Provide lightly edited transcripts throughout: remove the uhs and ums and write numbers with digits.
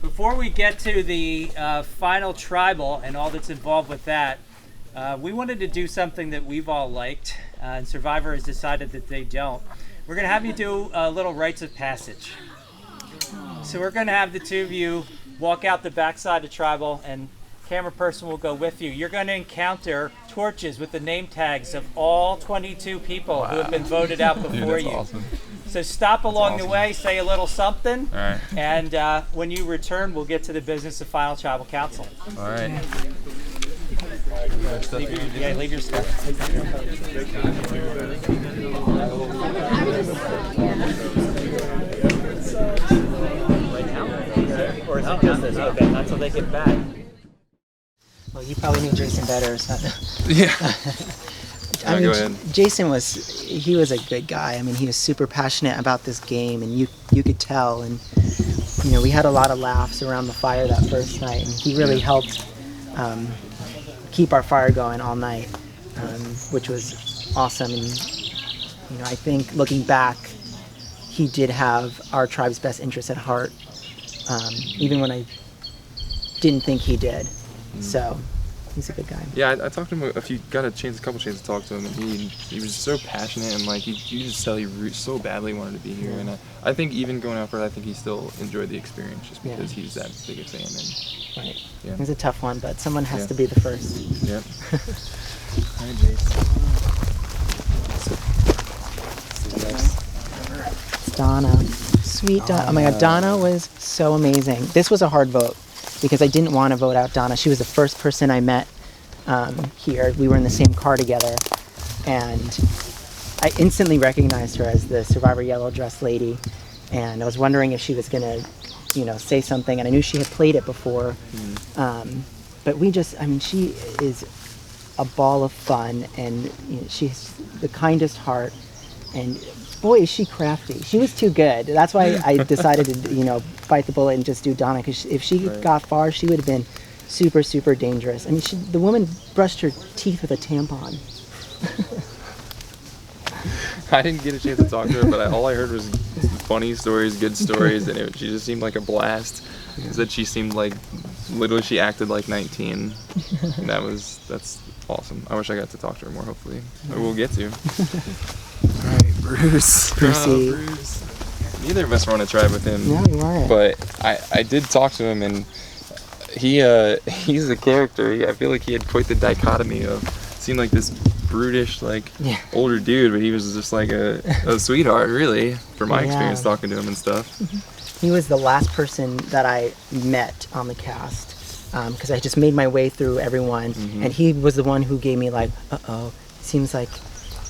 Before we get to the final tribal and all that's involved with that, we wanted to do something that we've all liked, and Survivor has decided that they don't. We're going to have you do a little rites of passage. So we're going to have the two of you walk out the backside of tribal, and camera person will go with you. You're going to encounter torches with the name tags of all 22 people who have been voted out before Dude, that's you. awesome. So stop along the way, say a little something, All right. and when you return, we'll get to the business of final tribal council. All right. Leave your stuff. Right now? Or is it just this? Okay, not until they get back. Well, you probably knew Jason better. So. Yeah. I mean, go ahead. Jason was a good guy. I mean, he was super passionate about this game, and you could tell. And you know, we had a lot of laughs around the fire that first night, and he really helped keep our fire going all night, which was awesome. And you know, I think looking back, he did have our tribe's best interest at heart, even when I didn't think he did. So. He's a good guy. Yeah, I talked to him a couple chances to talk to him, and he was so passionate, and like you just tell he so badly wanted to be here. And I think even going out for it, I think he still enjoyed the experience just because he's that big a fan. And, right. Yeah. It was a tough one, but someone has to be the first. Yep. All right, Jason. It's Donna. Sweet Donna. Oh my God, Donna was so amazing. This was a hard vote, because I didn't want to vote out Donna. She was the first person I met here. We were in the same car together, and I instantly recognized her as the Survivor yellow dress lady, and I was wondering if she was gonna, you know, say something, and I knew she had played it before. But she is a ball of fun, and you know, she's the kindest heart, and boy, is she crafty. She was too good. That's why I decided to, you know, bite the bullet and just do Donna, because if she got far, she would have been super, super dangerous. I mean, the woman brushed her teeth with a tampon. I didn't get a chance to talk to her, but all I heard was funny stories, good stories, and she just seemed like a blast. She said she seemed like, literally she acted like 19. And that's awesome. I wish I got to talk to her more, hopefully. Or we'll get to. All right, Bruce. Brucey. Bruce. Neither of us were on a tribe with him. No, you weren't. But I did talk to him, and he's a character. I feel like he had quite the dichotomy of, seemed like this brutish, like older dude, but he was just like a sweetheart, really, from my experience talking to him and stuff. He was the last person that I met on the cast, because I just made my way through everyone, and he was the one who gave me like, seems like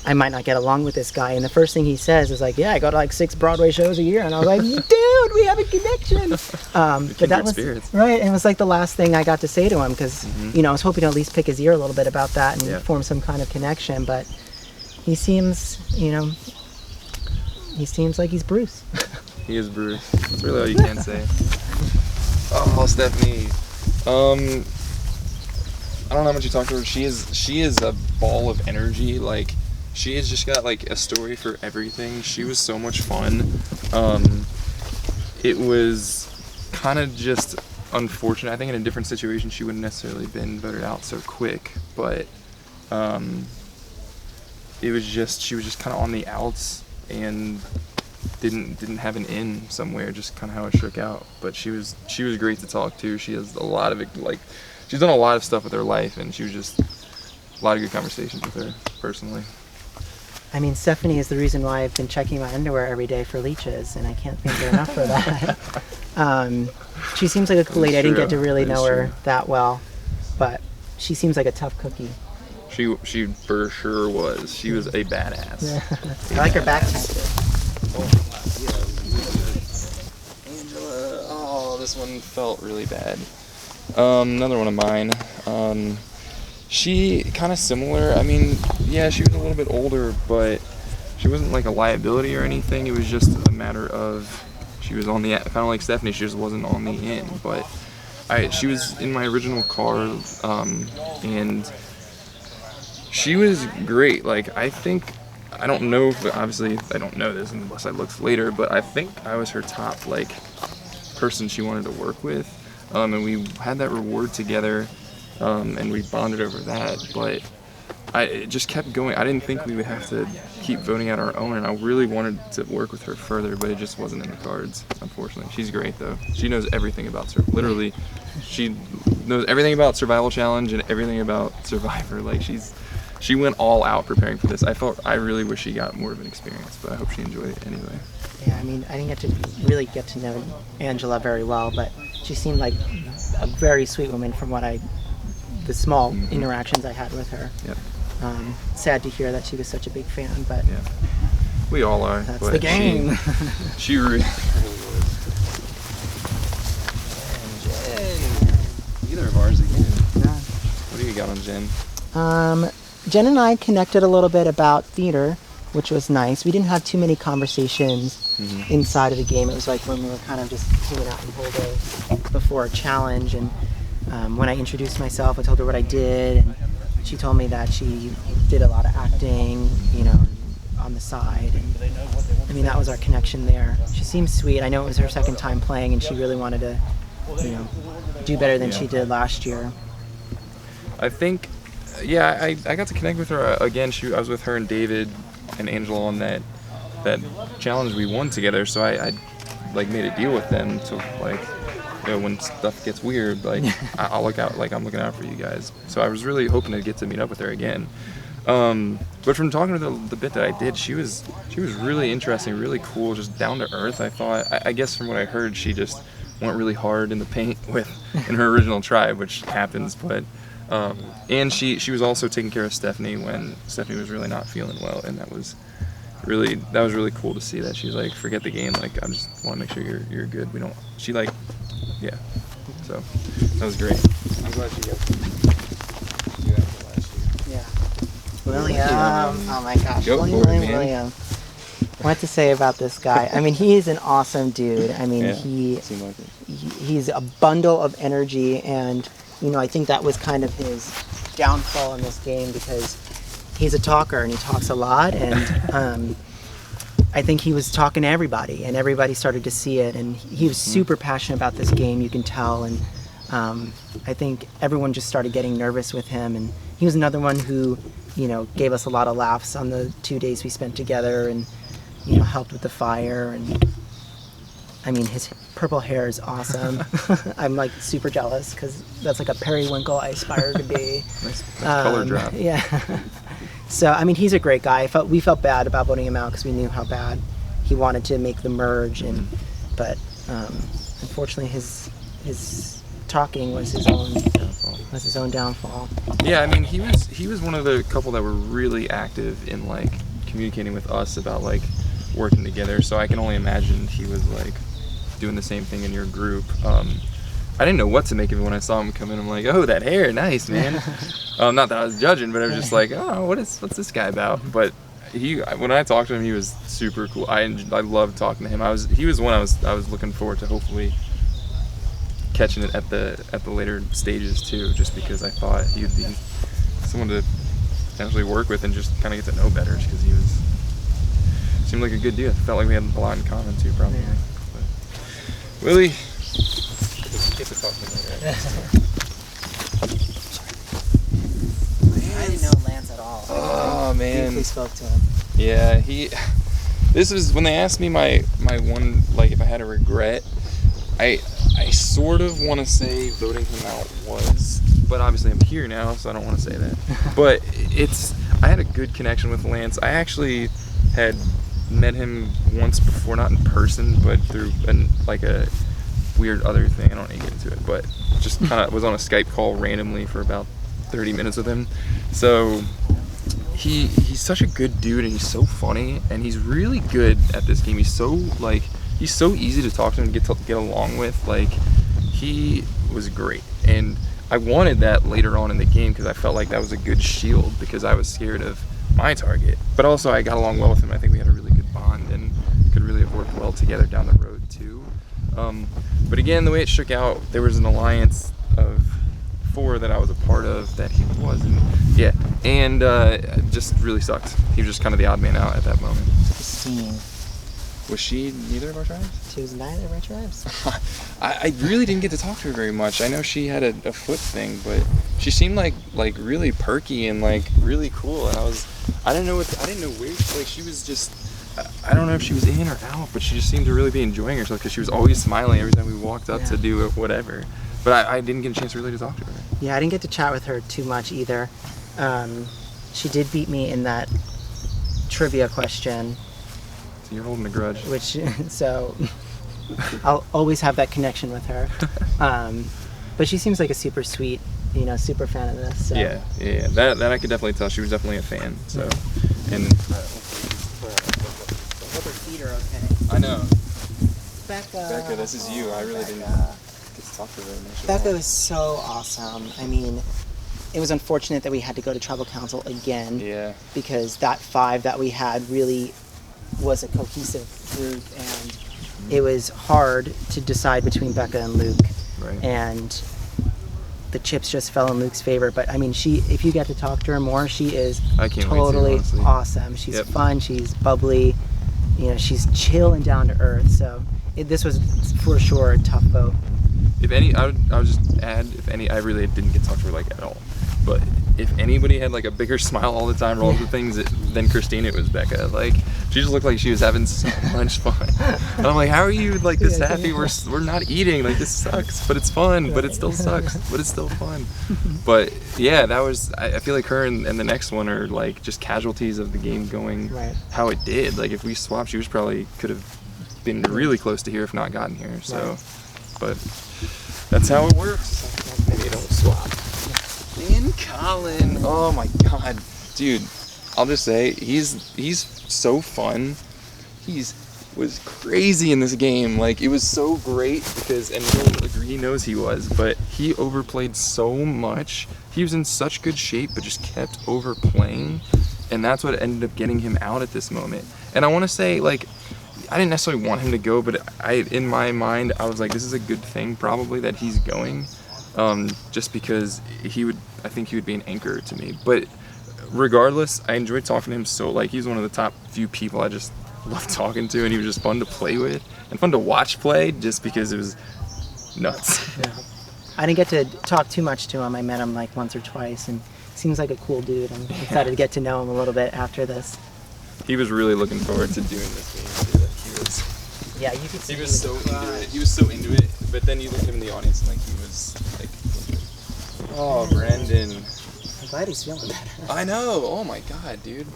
I might not get along with this guy. And the first thing he says is like, yeah, I go to like 6 Broadway shows a year. And I was like, dude, we have a connection. But that was right. And it was like the last thing I got to say to him, because you know, I was hoping to at least pick his ear a little bit about that and form some kind of connection. But he seems, you know, he seems like he's Bruce. He is Bruce. That's really all you can say. Oh, Stephanie. I don't know how much you talked to her. She is a ball of energy. Like, she has just got like a story for everything. She was so much fun. It was kind of just unfortunate. I think in a different situation she wouldn't necessarily been voted out so quick, but it was just, she was just kind of on the outs and didn't have an in somewhere, just kind of how it shook out. But she was great to talk to. She has a lot of, like, she's done a lot of stuff with her life, and she was just a lot of good conversations with her personally. I mean, Stephanie is the reason why I've been checking my underwear every day for leeches, and I can't thank her enough for that. She seems like a cool lady. I didn't get to really know her that well, but she seems like a tough cookie. She for sure was. She was a badass. Yeah. I like her back tattoo. Angela, oh, this one felt really bad. Another one of mine. She kind of similar. I mean, yeah, she was a little bit older, but she wasn't like a liability or anything. It was just a matter of she was on the, kind of like Stephanie, she just wasn't on the in. But she was in my original car, and she was great. Like, I think, I don't know if, obviously I don't know this unless I looked later, but I think I was her top, like, person she wanted to work with, and we had that reward together, and we bonded over that. But it just kept going. I didn't think we would have to keep voting out our own, and I really wanted to work with her further, but it just wasn't in the cards, unfortunately. She's great, though. She knows everything about literally, she knows everything about Survival Challenge and everything about Survivor. Like, she went all out preparing for this. I really wish she got more of an experience, but I hope she enjoyed it anyway. Yeah, I mean, I didn't really get to know Angela very well, but she seemed like a very sweet woman from the small interactions I had with her. Yep. Sad to hear that she was such a big fan, but yeah, we all are. That's but the game. She really. Either of ours again. Yeah. What do you got on Jen? Jen and I connected a little bit about theater, which was nice. We didn't have too many conversations inside of the game. It was like when we were kind of just hanging out the whole day before a challenge. And when I introduced myself, I told her what I did, and she told me that she did a lot of acting, on the side. And I mean, that was our connection there. She seemed sweet. I know it was her second time playing, and she really wanted to, do better than she did last year. I think, I got to connect with her again. I was with her and David and Angela on that challenge we won together. So I made a deal with them to when stuff gets weird, I'll look out. I'm looking out for you guys. So I was really hoping to get to meet up with her again. But from talking to the bit that I did, she was really interesting, really cool, just down to earth. I thought. I guess from what I heard, she just went really hard in the paint in her original tribe, which happens. But and she was also taking care of Stephanie when Stephanie was really not feeling well, and that was really cool to see that she's like, forget the game, I just want to make sure you're good. Yeah. So that was great. I'm glad you guys do that for last year. Yeah. William. Oh my gosh. Go for it, man. William. What to say about this guy? I mean, he is an awesome dude. I mean, seemed like it. he's a bundle of energy, and I think that was kind of his downfall in this game, because he's a talker and he talks a lot, and I think he was talking to everybody, and everybody started to see it, and he was super passionate about this game, you can tell, and I think everyone just started getting nervous with him, and he was another one who, gave us a lot of laughs on the 2 days we spent together, and, helped with the fire, and I mean, his purple hair is awesome. I'm super jealous, because that's like a periwinkle I aspire to be. Nice color drop. Yeah. So, I mean, he's a great guy. We felt bad about voting him out because we knew how bad he wanted to make the merge, but unfortunately, his talking was his own downfall. Yeah, I mean, he was one of the couple that were really active in communicating with us about working together. So I can only imagine he was doing the same thing in your group. I didn't know what to make of it when I saw him come in. I'm like, oh, that hair, nice, man. Not that I was judging, but I was just like, oh, what's this guy about? But when I talked to him, he was super cool. I loved talking to him. He was one I was looking forward to hopefully catching it at the later stages too, just because I thought he would be someone to potentially work with and just kind of get to know better, because he seemed like a good dude. I felt like we had a lot in common too, probably. Yeah. But, Willie, get to talk to him later. I didn't know Lance at all. Oh man. Briefly spoke to him. Yeah, this is when they asked me my one, if I had a regret, I sort of want to say voting him out was, but obviously I'm here now, so I don't want to say that. But I had a good connection with Lance. I actually had met him once before, not in person, but through a weird other thing. I don't need to get into it, but just kind of was on a Skype call randomly for about 30 minutes with him. So he's such a good dude, and he's so funny, and he's really good at this game. He's so easy to talk to and get along with. He was great, and I wanted that later on in the game because I felt like that was a good shield, because I was scared of my target. But also I got along well with him. I think we had a really good bond and could really have worked well together down the road too. But again, the way it shook out, there was an alliance of 4 that I was a part of that he wasn't. Yeah, and just really sucked. He was just kind of the odd man out at that moment. The scene. Was she neither of our tribes? She was neither of our tribes. I really didn't get to talk to her very much. I know she had a foot thing, but she seemed like really perky and like really cool. And I didn't know where, like she was just, I don't know if she was in or out, but she just seemed to really be enjoying herself because she was always smiling every time we walked up to do whatever. But I didn't get a chance really to talk to her. Yeah, I didn't get to chat with her too much either. She did beat me in that trivia question. So you're holding a grudge. Which, so I'll always have that connection with her. But she seems like a super sweet, super fan of this. So. Yeah. That I could definitely tell. She was definitely a fan. So, and hope her feet are okay. I know. Becca, this is you. I really didn't get to talk to her very much. Becca was so awesome. I mean, it was unfortunate that we had to go to tribal council again. Yeah. Because that 5 that we had really was a cohesive group, and it was hard to decide between Becca and Luke. Right. And the chips just fell in Luke's favor. But I mean, if you get to talk to her more, she is totally awesome. She's fun. She's bubbly. She's chill and down to earth. So this was for sure a tough vote. If any, I would just add, if any, I really didn't get to talk to her like at all. But if anybody had like a bigger smile all the time, or all the things than Christine, it was Becca. Like she just looked like she was having so much fun. And I'm like, how are you like this happy? We're not eating. Like this sucks, but it's fun. But it still sucks, but it's still fun. But yeah, that was. I feel like her and the next one are like just casualties of the game going how it did. Like if we swapped, she was probably could have been really close to here if not gotten here. So, but that's how it works. Maybe you don't swap. And Colin, oh my god, dude, I'll just say he's so fun. Was crazy in this game. Like it was so great because, and he'll agree, he knows he was, but he overplayed so much. He was in such good shape, but just kept overplaying, and that's what ended up getting him out at this moment. And I want to say, like, I didn't necessarily want him to go, but in my mind, I was like, this is a good thing probably that he's going. Just because I think he would be an anchor to me. But regardless, I enjoyed talking to him. So like, he's one of the top few people I just love talking to, and he was just fun to play with and fun to watch play, just because it was nuts. Yeah. I didn't get to talk too much to him. I met him like once or twice, and seems like a cool dude. I'm excited to get to know him a little bit after this. He was really looking forward to doing this game too. Yeah, you could see he was so into it. He was so into it. But then you look at him in the audience, and like he was like, oh, Brendan. I'm glad he's feeling better. I know. Oh my god, dude.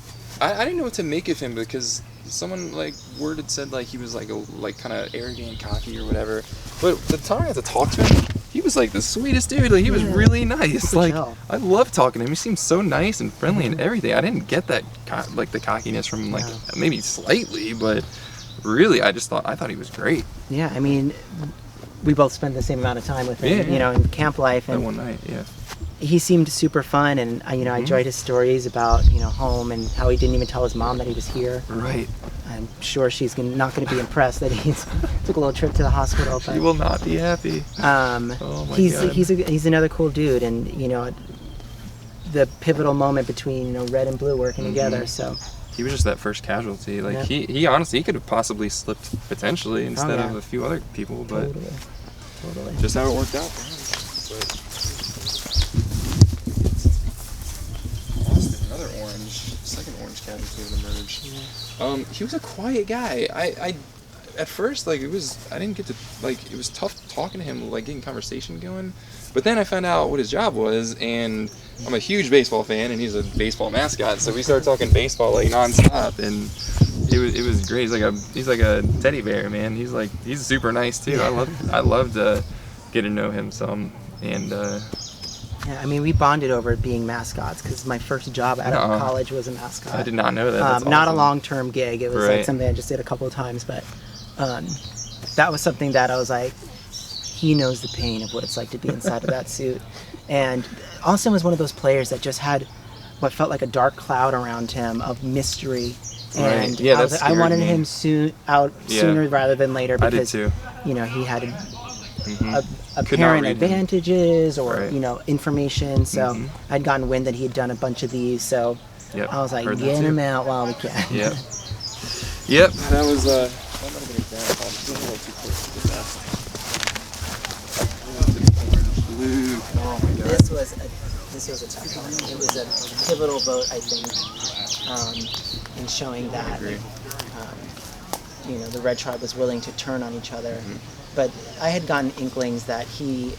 I didn't know what to make of him, because someone like Word had said like he was like kind of arrogant, cocky or whatever. But the time I got to talk to him, he was like the sweetest dude. Like he was really nice. Like I love talking to him. He seemed so nice and friendly and everything. I didn't get that like the cockiness from like maybe slightly, but really I thought he was great. Yeah, I mean, we both spent the same amount of time with him, in camp life, and that one night, he seemed super fun, and I enjoyed his stories about home and how he didn't even tell his mom that he was here. Right. I'm sure she's not going to be impressed that he's took a little trip to the hospital. But, she will not be happy. Oh my God. He's another cool dude, and the pivotal moment between red and blue working together. So he was just that first casualty. Like he honestly could have possibly slipped potentially instead of a few other people, but totally. Just how it worked out for him. But another second orange casualty would emerge. Yeah. He was a quiet guy. I at first I didn't get to it was tough talking to him, like getting conversation going. But then I found out what his job was, and I'm a huge baseball fan, and he's a baseball mascot. So we started talking baseball like nonstop, and it was great. He's like a teddy bear, man. He's super nice too. I love to get to know him some, and yeah, I mean, we bonded over being mascots, because my first job out of college was a mascot. I did not know that. That's not awesome. A long-term gig. It was like something I just did a couple of times, but that was something that I was like, he knows the pain of what it's like to be inside of that suit. And Austin was one of those players that just had what felt like a dark cloud around him of mystery. And I wanted him sooner rather than later, because I did too. He had apparent advantages or information. So I'd gotten wind that he had done a bunch of these. So I was like, get him out while we can. Yep. That That might have been his downfall. She's a little too close to the vest. Luke. Oh my god. This was a tough one. It was a pivotal vote, I think, in showing that the Red Tribe was willing to turn on each other. Mm-hmm. But I had gotten inklings that he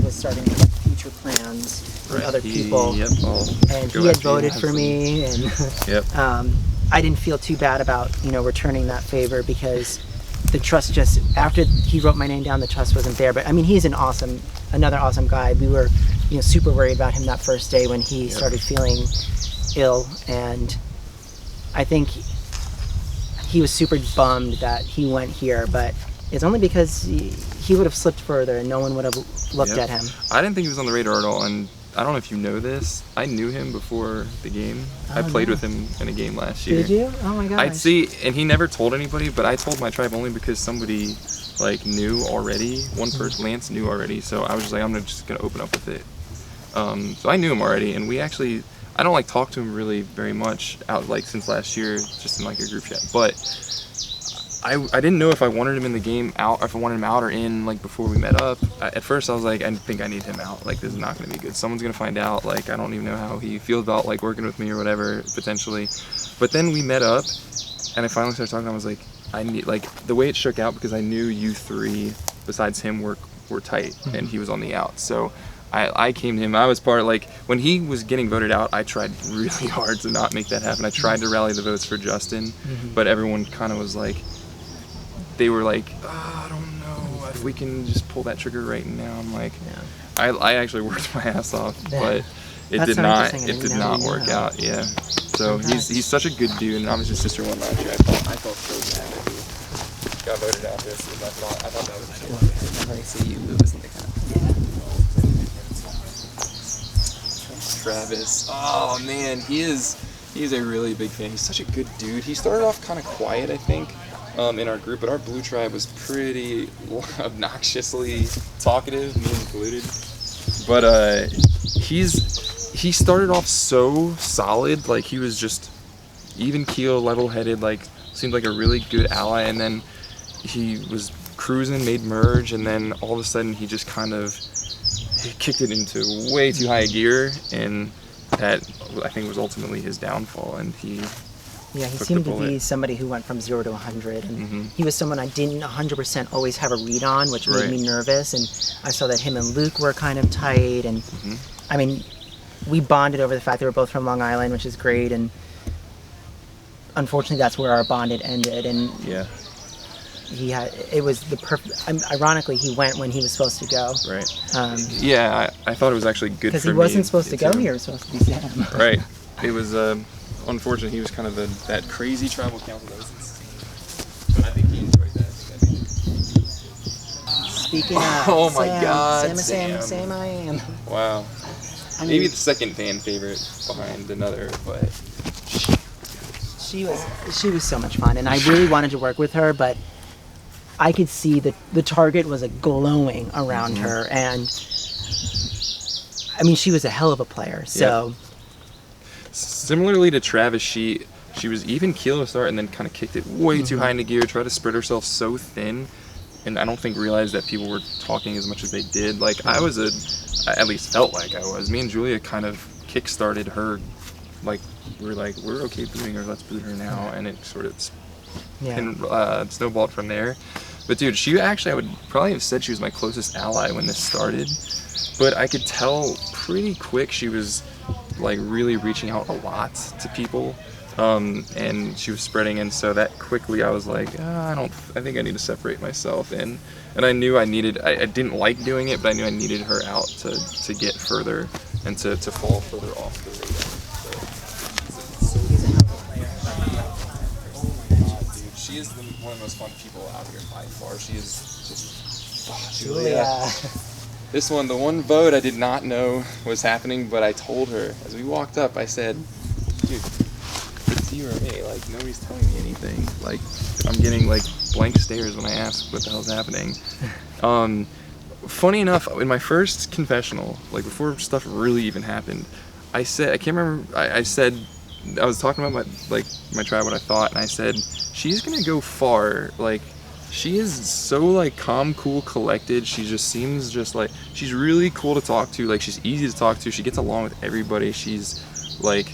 was starting to make future plans with other people, and he had voted for me, and I didn't feel too bad about returning that favor, because the trust just, after he wrote my name down, the trust wasn't there. But I mean, he's another awesome guy. We were super worried about him that first day when he started feeling ill, and I think he was super bummed that he went here, but it's only because he would have slipped further and no one would have looked at him. I didn't think he was on the radar at all, and I don't know if you know this, I knew him before the game. I played with him in a game last year. Did you? Oh my gosh. I'd see, and he never told anybody, but I told my tribe only because somebody knew already. One person, Lance, knew already, so I was just like, I'm just gonna open up with it. So I knew him already, and we actually, I don't talk to him really very much out since last year, just in a group chat. But I didn't know if I wanted him in the game out, or if I wanted him out or in before we met up. At first I was like, I think I need him out. This is not going to be good. Someone's going to find out. I don't even know how he feels about working with me or whatever, potentially. But then we met up, and I finally started talking. I was like, I need the way it shook out, because I knew you three besides him were tight, and he was on the out. So I came to him. I was part when he was getting voted out, I tried really hard to not make that happen. I tried to rally the votes for Justin, but everyone kind of was they were I don't know if we can just pull that trigger right now. I'm I actually worked my ass off, but it did not work out. Yeah. So he's such a good dude, and obviously sister won last year. I felt so bad that he got voted out this, and I thought that was cool. I see you, Lewis, in the kind of Travis. Oh man, he's a really big fan. He's such a good dude. He started off kind of quiet, I think, in our group, but our blue tribe was pretty obnoxiously talkative, me included. But he started off so solid, he was just even keel, level-headed, seemed like a really good ally, and then he was cruising, made merge, and then all of a sudden he just kind of kicked it into way too high a gear, and that I think was ultimately his downfall. And he seemed to be somebody who went from 0 to 100, and he was someone I didn't 100% always have a read on, which made me nervous. And I saw that him and Luke were kind of tight, and I mean, we bonded over the fact they were both from Long Island, which is great. And unfortunately, that's where our bond had ended. And it was the perfect. Ironically, he went when he was supposed to go. Right. I thought it was actually good for me. Because he wasn't supposed to go here; it was supposed to be Sam. Right. It was unfortunate. He was kind of that crazy tribal council that was insane. But I think he enjoyed that. Speaking of, oh my God, Sam, I am. Wow. Maybe the second fan favorite behind another, but she was so much fun, and I really wanted to work with her, but I could see that the target was glowing around her, and I mean, she was a hell of a player. So similarly to Travis, she was even keel to start, and then kind of kicked it way too high into gear, tried to spread herself so thin, and I don't think realized that people were talking as much as they did. I at least felt like I was. Me and Julia kind of kick-started her, we're okay booting her, let's boot her now, and it sort of snowballed from there. But dude, she actually, I would probably have said she was my closest ally when this started, but I could tell pretty quick she was really reaching out a lot to people, and she was spreading, and so that quickly I was like, I think I need to separate myself, and I knew I didn't like doing it, but I knew I needed her out to get further and to fall further off the radar. She is one of the most fun people out here by far. She is just Julia. This one, the one vote I did not know was happening, but I told her as we walked up. I said, "Dude, it's you or me. Nobody's telling me anything. I'm getting blank stares when I ask what the hell's happening." Funny enough, in my first confessional, before stuff really even happened, I said, I can't remember. I said I was talking about my tribe, what I thought, and I said she's gonna go far. Like, she is so like calm, cool, collected. She just seems just like, she's really cool to talk to. Like, she's easy to talk to. She gets along with everybody. She's like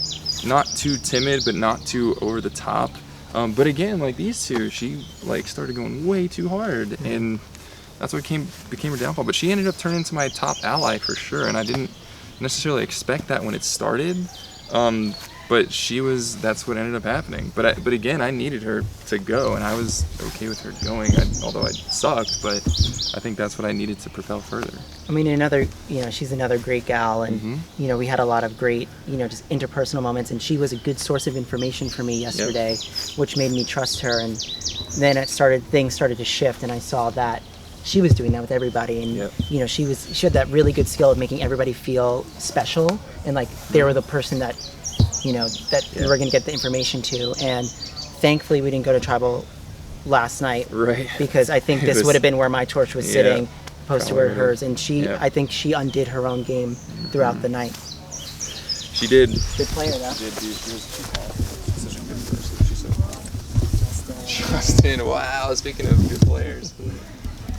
not too timid, but not too over the top. But again, like these two, she like started going way too hard, and that's what became her downfall. But she ended up turning into my top ally for sure, and I didn't necessarily expect that when it started. But that's what ended up happening. But again, I needed her to go, and I was okay with her going, although I sucked, but I think that's what I needed to propel further. I mean, she's another great gal, and we had a lot of great, just interpersonal moments, and she was a good source of information for me yesterday, which made me trust her. And then things started to shift, and I saw that she was doing that with everybody, and she had that really good skill of making everybody feel special, and like they were the person that we were going to get the information to. And thankfully we didn't go to tribal last night, right? Because I think this would have been where my torch was sitting, opposed to where hers. And I think she undid her own game throughout the night. She did. Good player, though. She did. She was such a good person. She's so Justin. Wow. Speaking of good players.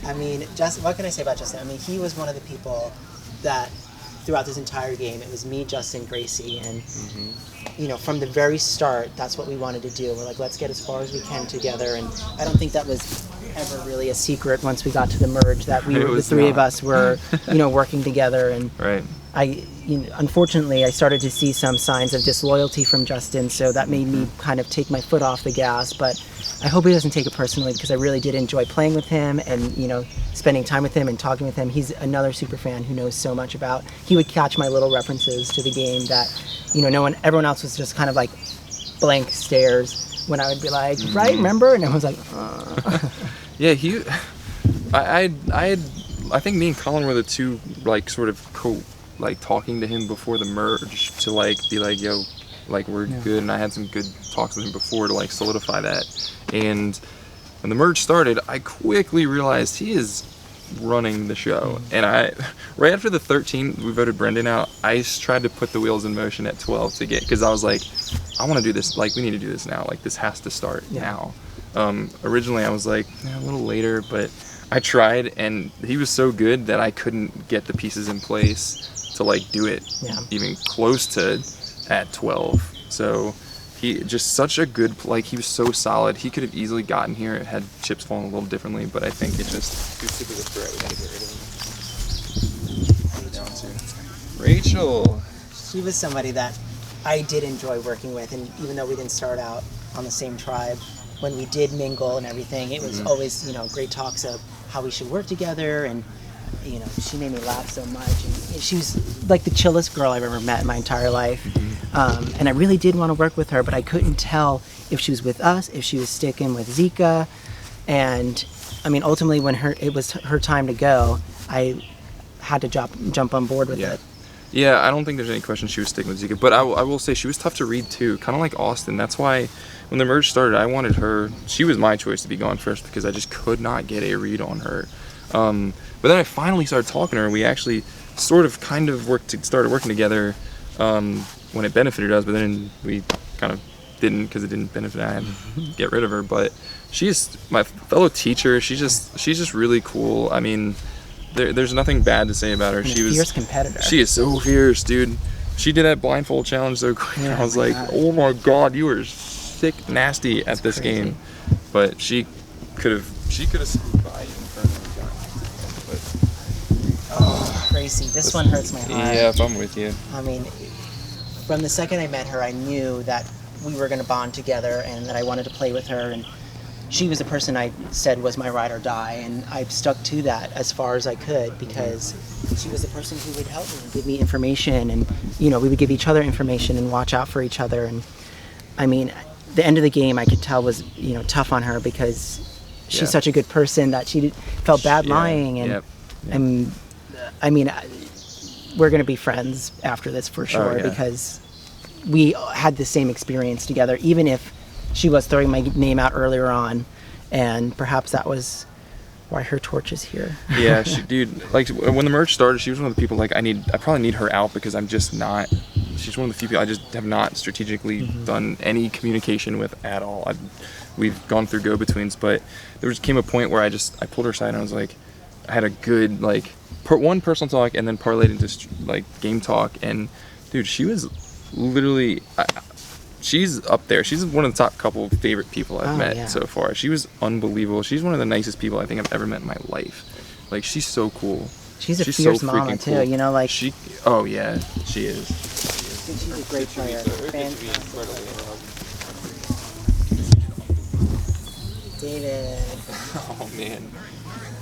I mean, Justin. What can I say about Justin? I mean, he was one of the people that throughout this entire game, it was me, Justin, Gracie, and from the very start, that's what we wanted to do. We're like, let's get as far as we can together, and I don't think that was ever really a secret once we got to the merge that the three of us were, working together. And right. Unfortunately, I started to see some signs of disloyalty from Justin, so that made me kind of take my foot off the gas. But I hope he doesn't take it personally, because I really did enjoy playing with him and, spending time with him and talking with him. He's another super fan who knows so much about. He would catch my little references to the game that, everyone else was just kind of like blank stares when I would be like, right, remember? And everyone's like, Yeah, I think me and Colin were the two, like, sort of talking to him before the merge to like be like, yo, like we're good. And I had some good talks with him before to like solidify that. And when the merge started, I quickly realized he is running the show. And right after the 13 we voted Brendan out, I tried to put the wheels in motion at 12 because I was like, I want to do this, like we need to do this now, like this has to start now. Originally I was like, a little later, but I tried, and he was so good that I couldn't get the pieces in place to like do it even close to at 12. So he just such a good, he was so solid. He could have easily gotten here had chips fallen a little differently, but I think it just too super the threat. We had to get rid of him. Rachel. She was somebody that I did enjoy working with, and even though we didn't start out on the same tribe, when we did mingle and everything, it was always, great talks of how we should work together, and she made me laugh so much, and she was like the chillest girl I've ever met in my entire life. And I really did want to work with her, but I couldn't tell if she was with us, if she was sticking with Zika. And I mean, ultimately when it was her time to go, I had to jump on board with it. Yeah, I don't think there's any question she was sticking with Zika, but I will say she was tough to read too, kind of like Austin. That's why when the merge started, I wanted her. She was my choice to be gone first because I just could not get a read on her. But then I finally started talking to her, and we actually kind of started working together when it benefited us, but then we kind of didn't because it didn't benefit. I had to get rid of her, but she's my fellow teacher. She's just really cool. I mean, there's nothing bad to say about her. She was fierce competitor. She is so fierce, dude. She did that blindfold challenge so quick. I was like, oh my god, you are sick, nasty at this game. But she could have scooped by you in front of Gracie, this one hurts my heart. Yeah, if I'm with you. I mean, from the second I met her, I knew that we were going to bond together and that I wanted to play with her. And she was the person I said was my ride or die, and I stuck to that as far as I could because she was the person who would help me and give me information, and we would give each other information and watch out for each other. And I mean, the end of the game I could tell was tough on her because she's such a good person that she felt bad lying, and I mean, we're gonna be friends after this for sure because we had the same experience together, even if she was throwing my name out earlier on, and perhaps that was why her torch is here. Yeah, dude, like when the merge started, she was one of the people like I probably need her out because I'm just not. She's one of the few people I just have not strategically done any communication with at all. we've gone through go-betweens, but there just came a point where I pulled her aside and I was like, I had a good like one personal talk and then parlayed into like game talk, and dude, she was literally she's up there. She's one of the top couple of favorite people I've met so far. She was unbelievable. She's one of the nicest people I think I've ever met in my life. Like, she's so cool. She's a fierce mama too, you know, like oh yeah, she is. she's a great player. David. Oh man,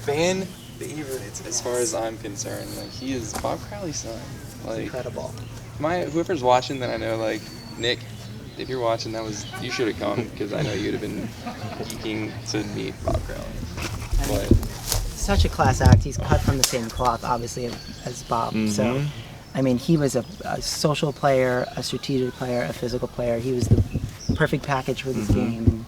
fan favorite as far as I'm concerned. Like, he is Bob Crowley's son. Like, Incredible. Whoever's watching, then I know, like, Nick, if you're watching, you should have come, because I know you'd have been geeking to meet Bob Crowley. But Such a class act. He's cut from the same cloth, obviously, as Bob. So, I mean, he was a social player, a strategic player, a physical player. He was the perfect package for this game.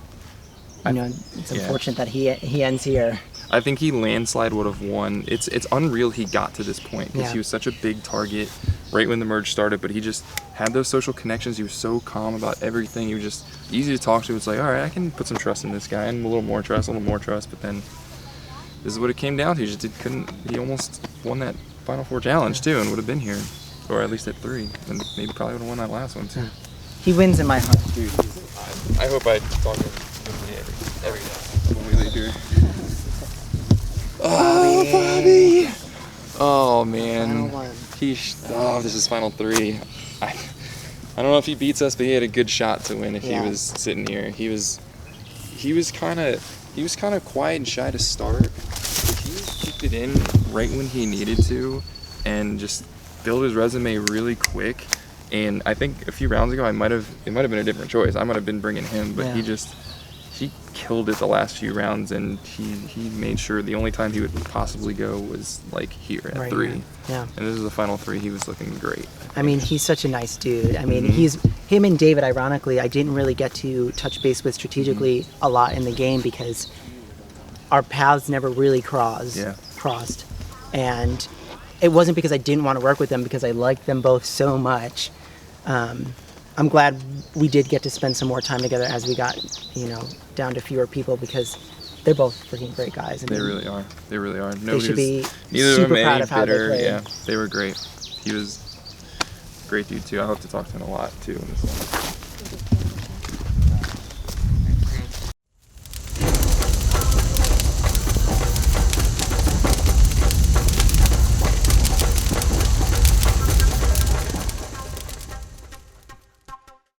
And, you know, it's unfortunate that he ends here. I think he landslide would have won. It's unreal he got to this point, because he was such a big target right when the merge started, but he just had those social connections. He was so calm about everything. He was just easy to talk to. It's like, all right, I can put some trust in this guy, and a little more trust, but then this is what it came down to. He almost won that Final Four challenge too, and would have been here, or at least at 3, and maybe probably would have won that last one too. He wins in my heart. Dude, I hope I talk to him every day when we leave here. Oh, Bobby! Oh man, Final one. This is Final 3. I don't know if he beats us, but he had a good shot to win if he was sitting here. He was kind of quiet and shy to start, but he kicked it in right when he needed to, and just built his resume really quick. And I think a few rounds ago, it might have been a different choice. I might have been bringing him, but he killed it the last few rounds, and he made sure the only time he would possibly go was like here at 3. Here. Yeah. And this is the final 3. He was looking great. I mean, he's such a nice dude. I mean, him and David, ironically, I didn't really get to touch base with strategically a lot in the game because our paths never really crossed. And it wasn't because I didn't want to work with them, because I liked them both so much. I'm glad we did get to spend some more time together as we got, down to fewer people, because they're both freaking great guys. I mean, They really are. They should be neither super of them proud any of how they bitter. played. Yeah, they were great. He was a great dude too. I hope to talk to him a lot too.